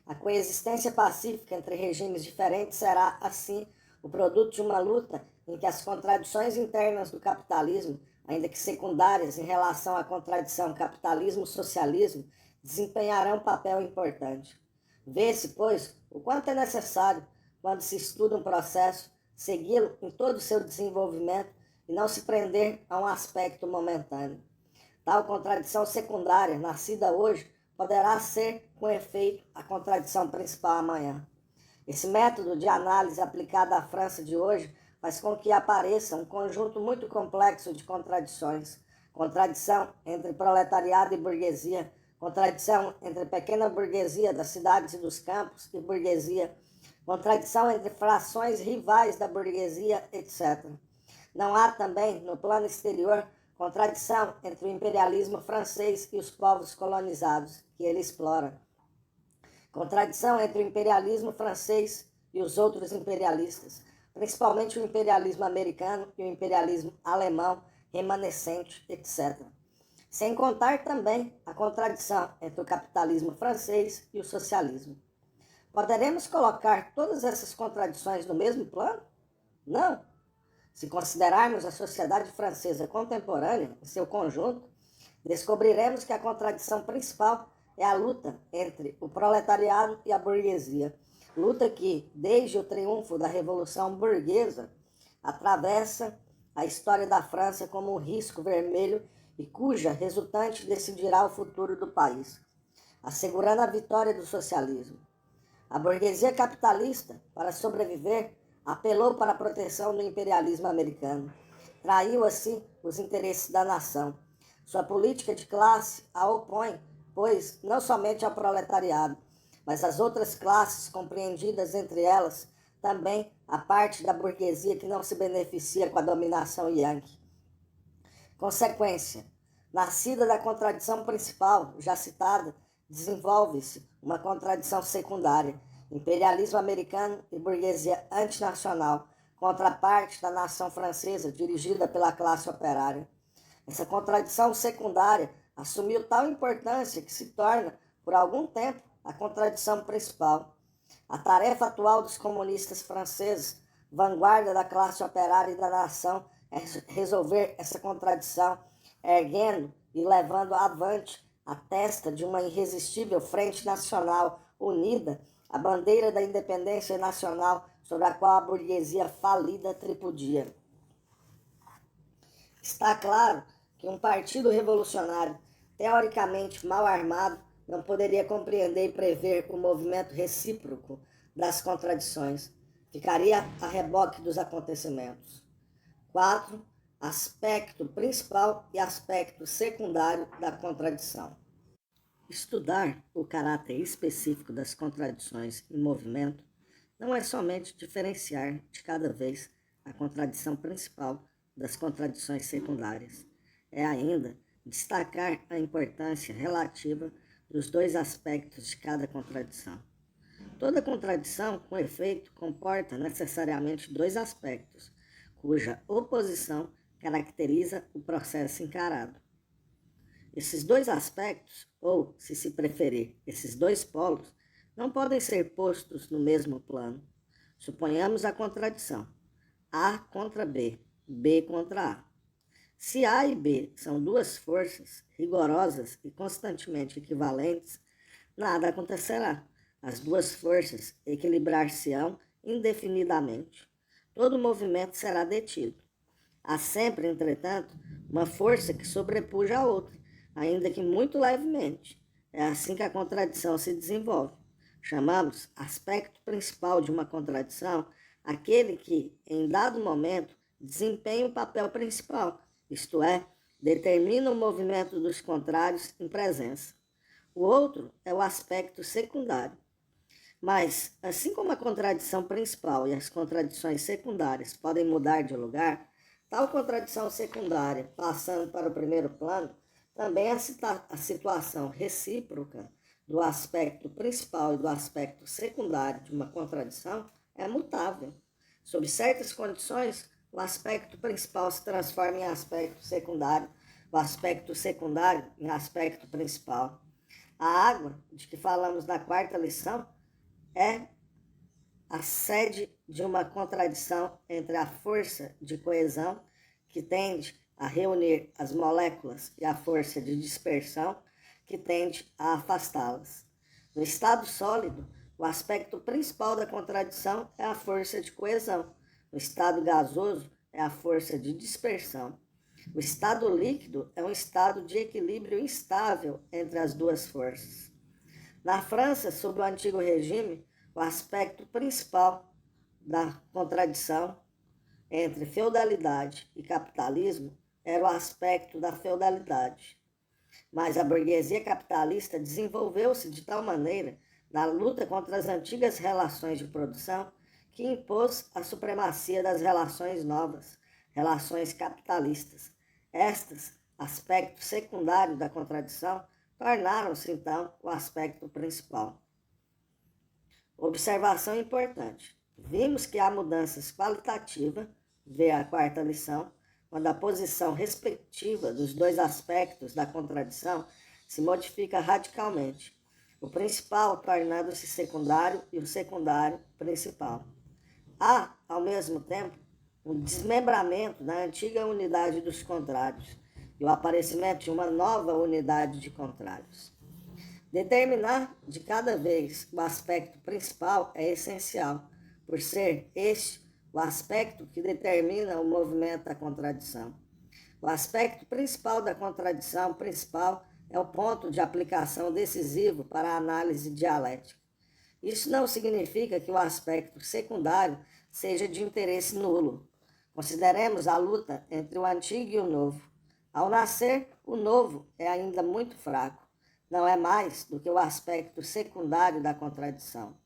A coexistência pacífica entre regimes diferentes será, assim, o produto de uma luta em que as contradições internas do capitalismo, ainda que secundárias em relação à contradição capitalismo-socialismo, desempenharão um papel importante. Vê-se, pois, o quanto é necessário, quando se estuda um processo, segui-lo em todo o seu desenvolvimento e não se prender a um aspecto momentâneo. Tal contradição secundária, nascida hoje, poderá ser, com efeito, a contradição principal amanhã. Esse método de análise aplicado à França de hoje faz com que apareça um conjunto muito complexo de contradições. Contradição entre proletariado e burguesia, contradição entre pequena burguesia das cidades e dos campos e burguesia, contradição entre frações rivais da burguesia, etc. Não há também, no plano exterior, contradição entre o imperialismo francês e os povos colonizados, que ele explora. Contradição entre o imperialismo francês e os outros imperialistas, principalmente o imperialismo americano e o imperialismo alemão, remanescente, etc. Sem contar também a contradição entre o capitalismo francês e o socialismo. Poderemos colocar todas essas contradições no mesmo plano? Não. Se considerarmos a sociedade francesa contemporânea em seu conjunto, descobriremos que a contradição principal é a luta entre o proletariado e a burguesia, luta que, desde o triunfo da Revolução Burguesa, atravessa a história da França como um risco vermelho e cuja resultante decidirá o futuro do país, assegurando a vitória do socialismo. A burguesia capitalista, para sobreviver, apelou para a proteção do imperialismo americano. Traiu, assim, os interesses da nação. Sua política de classe a opõe, pois, não somente ao proletariado, mas às outras classes compreendidas entre elas, também a parte da burguesia que não se beneficia com a dominação yankee. Consequência, nascida da contradição principal, já citada, desenvolve-se uma contradição secundária, imperialismo americano e burguesia antinacional, contra a parte da nação francesa dirigida pela classe operária. Essa contradição secundária assumiu tal importância que se torna, por algum tempo, a contradição principal. A tarefa atual dos comunistas franceses, vanguarda da classe operária e da nação, é resolver essa contradição, erguendo e levando avante atesta de uma irresistível frente nacional unida, a bandeira da independência nacional sobre a qual a burguesia falida tripudia. Está claro que um partido revolucionário, teoricamente mal armado, não poderia compreender e prever o movimento recíproco das contradições. Ficaria a reboque dos acontecimentos. 4. Aspecto principal e aspecto secundário da contradição. Estudar o caráter específico das contradições em movimento não é somente diferenciar de cada vez a contradição principal das contradições secundárias, é ainda destacar a importância relativa dos dois aspectos de cada contradição. Toda contradição, com efeito, comporta necessariamente dois aspectos, cuja oposição caracteriza o processo encarado. Esses dois aspectos, ou, se se preferir, esses dois polos, não podem ser postos no mesmo plano. Suponhamos a contradição: A contra B, B contra A. Se A e B são duas forças rigorosas e constantemente equivalentes, nada acontecerá. As duas forças equilibrar-se-ão indefinidamente. Todo movimento será detido. Há sempre, entretanto, uma força que sobrepuja a outra, ainda que muito levemente. É assim que a contradição se desenvolve. Chamamos aspecto principal de uma contradição aquele que, em dado momento, desempenha o papel principal, isto é, determina o movimento dos contrários em presença. O outro é o aspecto secundário. Mas, assim como a contradição principal e as contradições secundárias podem mudar de lugar, tal contradição secundária, passando para o primeiro plano, também a situação recíproca do aspecto principal e do aspecto secundário de uma contradição é mutável. Sob certas condições, o aspecto principal se transforma em aspecto secundário, o aspecto secundário em aspecto principal. A água, de que falamos na quarta lição, é a sede de uma contradição entre a força de coesão, que tende a reunir as moléculas, e a força de dispersão, que tende a afastá-las. No estado sólido, o aspecto principal da contradição é a força de coesão. No estado gasoso, é a força de dispersão. O estado líquido é um estado de equilíbrio instável entre as duas forças. Na França, sob o antigo regime, o aspecto principal da contradição entre feudalidade e capitalismo era o aspecto da feudalidade. Mas a burguesia capitalista desenvolveu-se de tal maneira na luta contra as antigas relações de produção que impôs a supremacia das relações novas, relações capitalistas. Estas, aspecto secundário da contradição, tornaram-se então o aspecto principal. Observação importante. Vimos que há mudanças qualitativas, vê a quarta lição, quando a posição respectiva dos dois aspectos da contradição se modifica radicalmente, o principal tornando-se secundário e o secundário principal. Há, ao mesmo tempo, um desmembramento da antiga unidade dos contrários e o aparecimento de uma nova unidade de contrários. Determinar de cada vez o aspecto principal é essencial, por ser este o aspecto que determina o movimento da contradição. O aspecto principal da contradição principal é o ponto de aplicação decisivo para a análise dialética. Isso não significa que o aspecto secundário seja de interesse nulo. Consideremos a luta entre o antigo e o novo. Ao nascer, o novo é ainda muito fraco. Não é mais do que o aspecto secundário da contradição.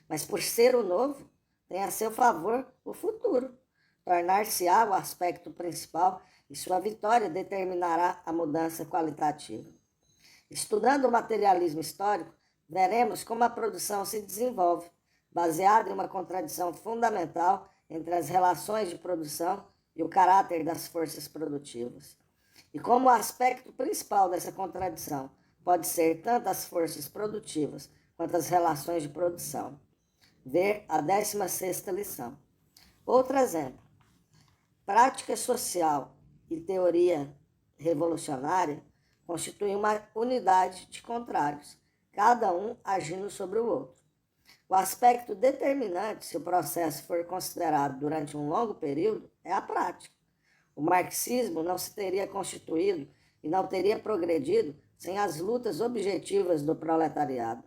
Mas por ser o novo, tem a seu favor o futuro. Tornar-se-á o aspecto principal e sua vitória determinará a mudança qualitativa. Estudando o materialismo histórico, veremos como a produção se desenvolve, baseada em uma contradição fundamental entre as relações de produção e o caráter das forças produtivas. E como o aspecto principal dessa contradição pode ser tanto as forças produtivas quanto as relações de produção. Ver a 16ª lição. Outro exemplo. Prática social e teoria revolucionária constituem uma unidade de contrários, cada um agindo sobre o outro. O aspecto determinante, se o processo for considerado durante um longo período, é a prática. O marxismo não se teria constituído e não teria progredido sem as lutas objetivas do proletariado.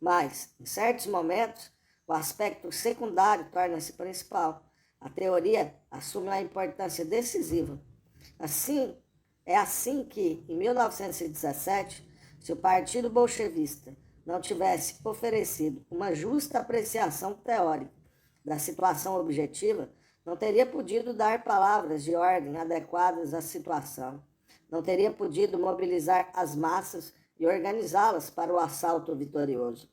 Mas, em certos momentos, o aspecto secundário torna-se principal. A teoria assume uma importância decisiva. É assim que, em 1917, se o Partido Bolchevista não tivesse oferecido uma justa apreciação teórica da situação objetiva, não teria podido dar palavras de ordem adequadas à situação, não teria podido mobilizar as massas e organizá-las para o assalto vitorioso.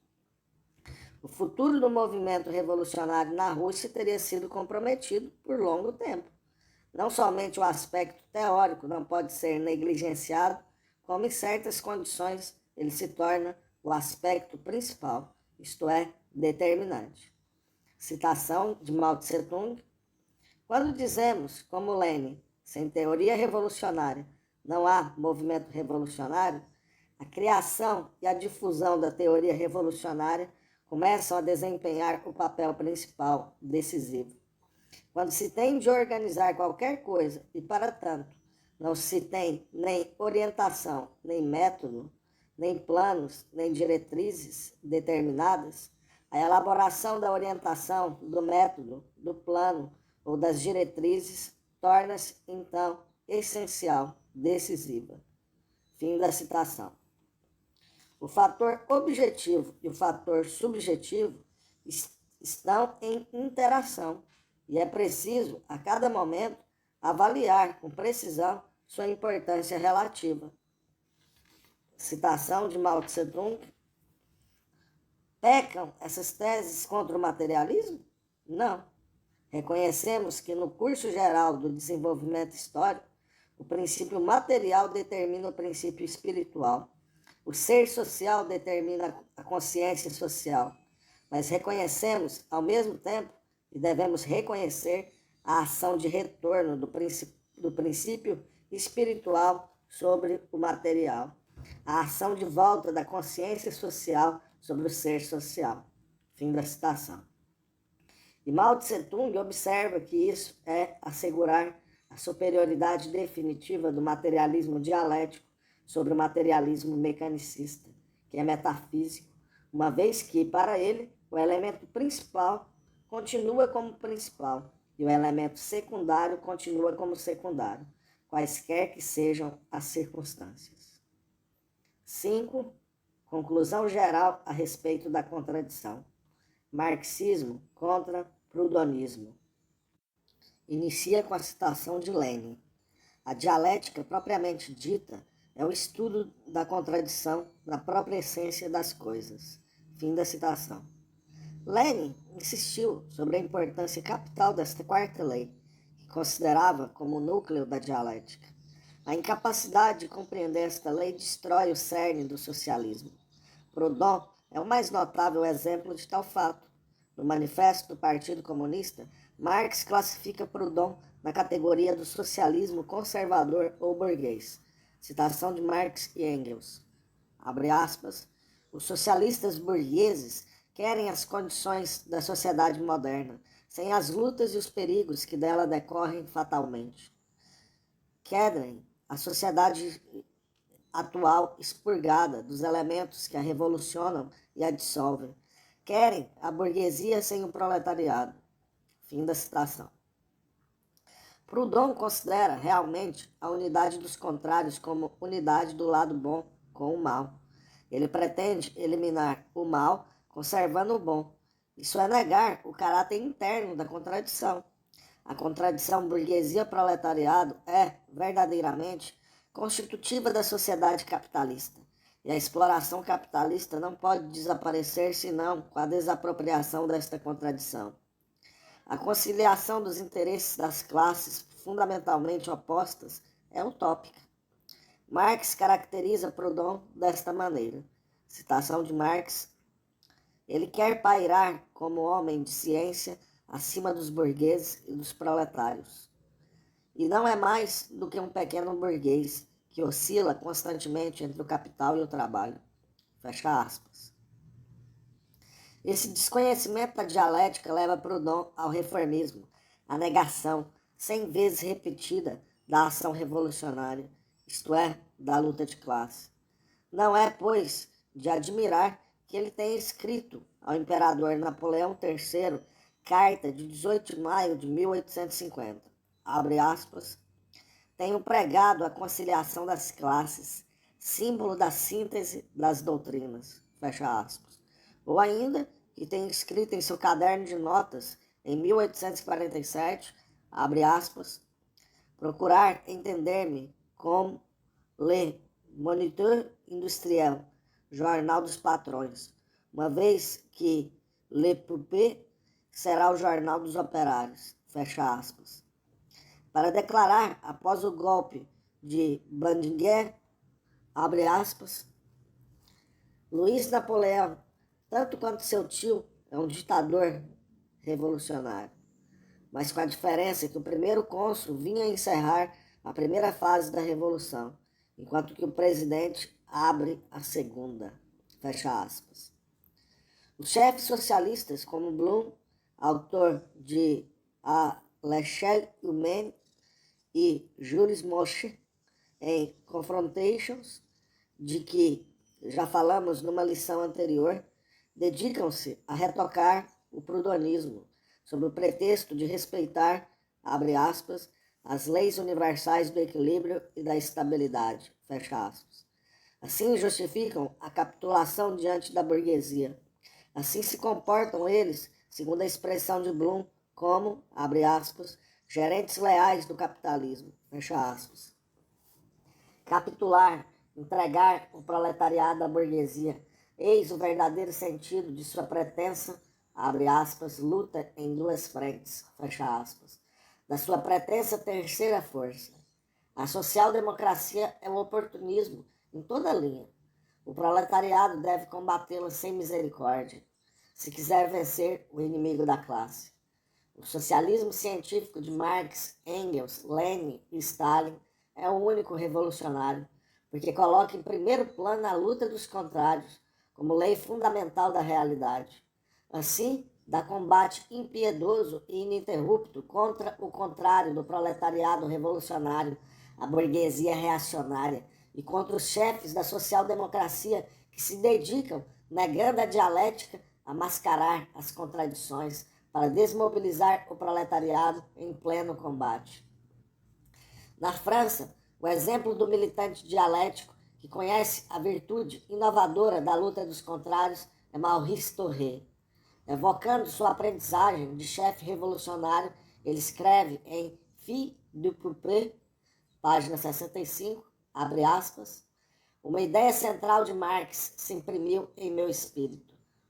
O futuro do movimento revolucionário na Rússia teria sido comprometido por longo tempo. Não somente o aspecto teórico não pode ser negligenciado, como em certas condições ele se torna o aspecto principal, isto é, determinante. Citação de Mao Tse-tung. Quando dizemos, como Lenin, sem teoria revolucionária não há movimento revolucionário, a criação e a difusão da teoria revolucionária começam a desempenhar o papel principal, decisivo. Quando se tem de organizar qualquer coisa, e para tanto, não se tem nem orientação, nem método, nem planos, nem diretrizes determinadas, a elaboração da orientação, do método, do plano ou das diretrizes torna-se, então, essencial, decisiva. Fim da citação. O fator objetivo e o fator subjetivo estão em interação e é preciso, a cada momento, avaliar com precisão sua importância relativa. Citação de Mao Tse-tung. Pecam essas teses contra o materialismo? Não. Reconhecemos que no curso geral do desenvolvimento histórico, o princípio material determina o princípio espiritual. O ser social determina a consciência social. Mas reconhecemos, ao mesmo tempo, e devemos reconhecer a ação de retorno do princípio espiritual sobre o material. A ação de volta da consciência social sobre o ser social. Fim da citação. E Mao Tse-tung observa que isso é assegurar a superioridade definitiva do materialismo dialético sobre o materialismo mecanicista, que é metafísico, uma vez que, para ele, o elemento principal continua como principal e o elemento secundário continua como secundário, quaisquer que sejam as circunstâncias. 5. Conclusão geral a respeito da contradição. Marxismo contra prudonismo. Inicia com a citação de Lenin. A dialética propriamente dita é o estudo da contradição na própria essência das coisas. Fim da citação. Lenin insistiu sobre a importância capital desta quarta lei, que considerava como o núcleo da dialética. A incapacidade de compreender esta lei destrói o cerne do socialismo. Proudhon é o mais notável exemplo de tal fato. No Manifesto do Partido Comunista, Marx classifica Proudhon na categoria do socialismo conservador ou burguês. Citação de Marx e Engels. Abre aspas. Os socialistas burgueses querem as condições da sociedade moderna, sem as lutas e os perigos que dela decorrem fatalmente. Querem a sociedade atual expurgada dos elementos que a revolucionam e a dissolvem. Querem a burguesia sem o proletariado. Fim da citação. Proudhon considera realmente a unidade dos contrários como unidade do lado bom com o mal. Ele pretende eliminar o mal conservando o bom. Isso é negar o caráter interno da contradição. A contradição burguesia-proletariado é, verdadeiramente, constitutiva da sociedade capitalista. E a exploração capitalista não pode desaparecer senão com a desapropriação desta contradição. A conciliação dos interesses das classes fundamentalmente opostas é utópica. Marx caracteriza Proudhon desta maneira. Citação de Marx. Ele quer pairar como homem de ciência acima dos burgueses e dos proletários. E não é mais do que um pequeno burguês. que oscila constantemente entre o capital e o trabalho. Fecha aspas. Esse desconhecimento da dialética leva Proudhon ao reformismo, à negação, 100 vezes repetida, da ação revolucionária, isto é, da luta de classe. Não é, pois, de admirar que ele tenha escrito ao imperador Napoleão III carta de 18 de maio de 1850, abre aspas, tenho pregado a conciliação das classes, símbolo da síntese das doutrinas, fecha aspas. Ou ainda, que tem escrito em seu caderno de notas, em 1847, abre aspas, procurar entender-me como Le Moniteur Industriel, jornal dos patrões, uma vez que Le Peuple será o jornal dos operários, fecha aspas. Para declarar, após o golpe de Bandiguer, abre aspas, Luiz Napoleão, tanto quanto seu tio, é um ditador revolucionário, mas com a diferença que o primeiro cônsul vinha encerrar a primeira fase da revolução, enquanto que o presidente abre a segunda, fecha aspas. Os chefes socialistas, como Blum, autor de A l'échelle humaine, e Jules Moche, em Confrontations, de que já falamos numa lição anterior, dedicam-se a retocar o prudonismo, sob o pretexto de respeitar, abre aspas, as leis universais do equilíbrio e da estabilidade, fecha aspas. Assim justificam a capitulação diante da burguesia. Assim se comportam eles, segundo a expressão de Blum, como, abre aspas, gerentes leais do capitalismo, fecha aspas. Capitular, entregar o proletariado à burguesia, eis o verdadeiro sentido de sua pretensa, abre aspas, luta em duas frentes, fecha aspas, da sua pretensa terceira força. A social-democracia é o oportunismo em toda linha. O proletariado deve combatê-la sem misericórdia, se quiser vencer o inimigo da classe. O socialismo científico de Marx, Engels, Lenin e Stalin é o único revolucionário, porque coloca em primeiro plano a luta dos contrários como lei fundamental da realidade. Assim, dá combate impiedoso e ininterrupto contra o contrário do proletariado revolucionário, a burguesia reacionária, e contra os chefes da social-democracia que se dedicam, negando a dialética, a mascarar as contradições, para desmobilizar o proletariado em pleno combate. Na França, o exemplo do militante dialético que conhece a virtude inovadora da luta dos contrários é Maurice Thoré. Evocando sua aprendizagem de chefe revolucionário, ele escreve em Fille du Peuple, página 65, abre aspas, uma ideia central de Marx se imprimiu em meu espírito.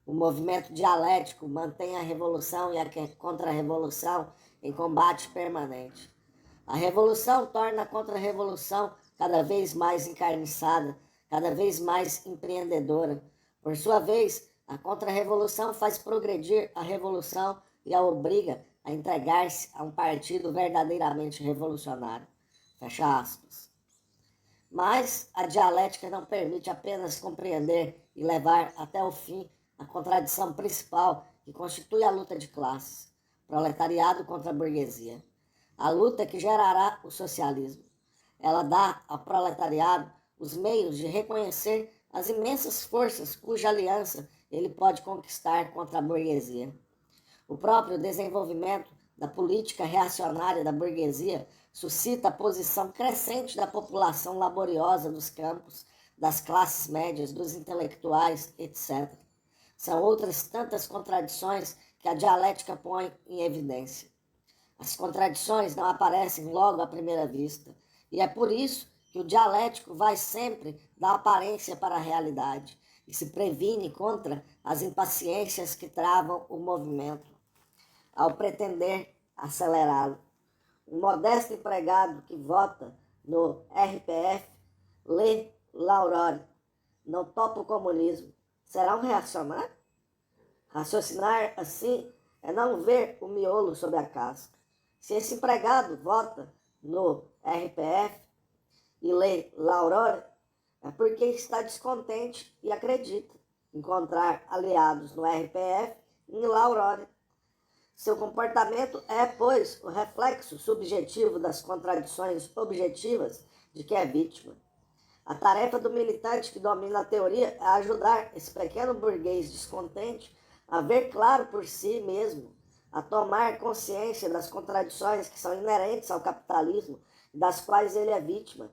O movimento dialético mantém a revolução e a contra-revolução em combate permanente. A revolução torna a contra-revolução cada vez mais encarniçada, cada vez mais empreendedora. Por sua vez, a contra-revolução faz progredir a revolução e a obriga a entregar-se a um partido verdadeiramente revolucionário. Fecha aspas. Mas a dialética não permite apenas compreender e levar até o fim a contradição principal que constitui a luta de classes, proletariado contra a burguesia. A luta que gerará o socialismo. Ela dá ao proletariado os meios de reconhecer as imensas forças cuja aliança ele pode conquistar contra a burguesia. O próprio desenvolvimento da política reacionária da burguesia suscita a posição crescente da população laboriosa dos campos, das classes médias, dos intelectuais, etc. São outras tantas contradições que a dialética põe em evidência. As contradições não aparecem logo à primeira vista, e é por isso que o dialético vai sempre da aparência para a realidade e se previne contra as impaciências que travam o movimento, ao pretender acelerá-lo. Um modesto empregado que vota no RPF, lê Laurore, não topa o comunismo, será um reacionário? Raciocinar assim é não ver o miolo sob a casca. Se esse empregado vota no RPF e lê L'aurora, é porque está descontente e acredita encontrar aliados no RPF e em L'aurora. Seu comportamento é, pois, o reflexo subjetivo das contradições objetivas de que é vítima. A tarefa do militante que domina a teoria é ajudar esse pequeno burguês descontente a ver claro por si mesmo, a tomar consciência das contradições que são inerentes ao capitalismo e das quais ele é vítima,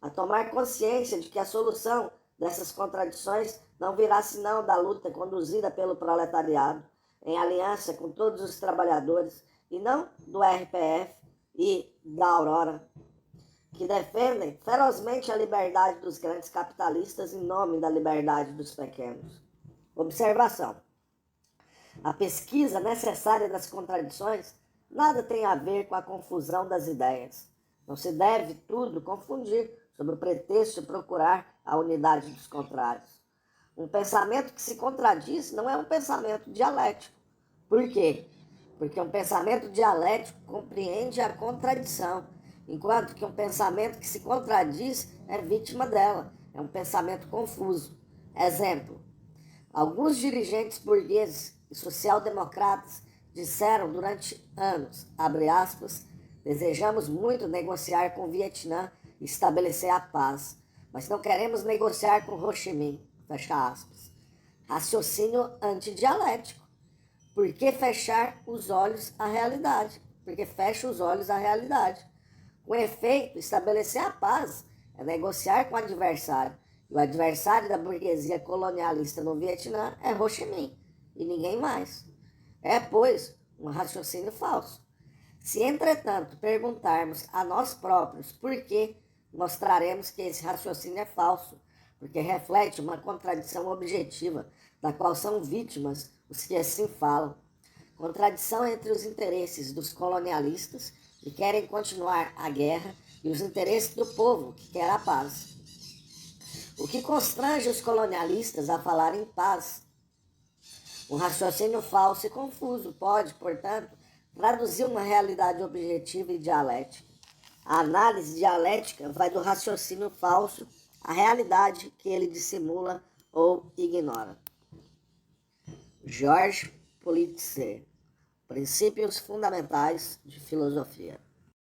a tomar consciência de que a solução dessas contradições não virá senão da luta conduzida pelo proletariado, em aliança com todos os trabalhadores, e não do RPF e da Aurora, que defendem ferozmente a liberdade dos grandes capitalistas em nome da liberdade dos pequenos. Observação. A pesquisa necessária das contradições nada tem a ver com a confusão das ideias. Não se deve tudo confundir sob o pretexto de procurar a unidade dos contrários. Um pensamento que se contradiz não é um pensamento dialético. Por quê? Porque um pensamento dialético compreende a contradição, enquanto que um pensamento que se contradiz é vítima dela, é um pensamento confuso. Exemplo, alguns dirigentes burgueses e social-democratas disseram durante anos, abre aspas, desejamos muito negociar com o Vietnã e estabelecer a paz, mas não queremos negociar com Ho Chi Minh, fecha aspas. Raciocínio antidialético. Por que fechar os olhos à realidade? Porque fecha os olhos à realidade. Com efeito, estabelecer a paz é negociar com o adversário. E o adversário da burguesia colonialista no Vietnã é Ho Chi Minh, e ninguém mais. É, pois, um raciocínio falso. Se, entretanto, perguntarmos a nós próprios por que, mostraremos que esse raciocínio é falso, porque reflete uma contradição objetiva, da qual são vítimas os que assim falam. Contradição entre os interesses dos colonialistas, que querem continuar a guerra, e os interesses do povo, que quer a paz. O que constrange os colonialistas a falar em paz? Um raciocínio falso e confuso pode, portanto, traduzir uma realidade objetiva e dialética. A análise dialética vai do raciocínio falso à realidade que ele dissimula ou ignora. Georges Politzer, Princípios Fundamentais de Filosofia.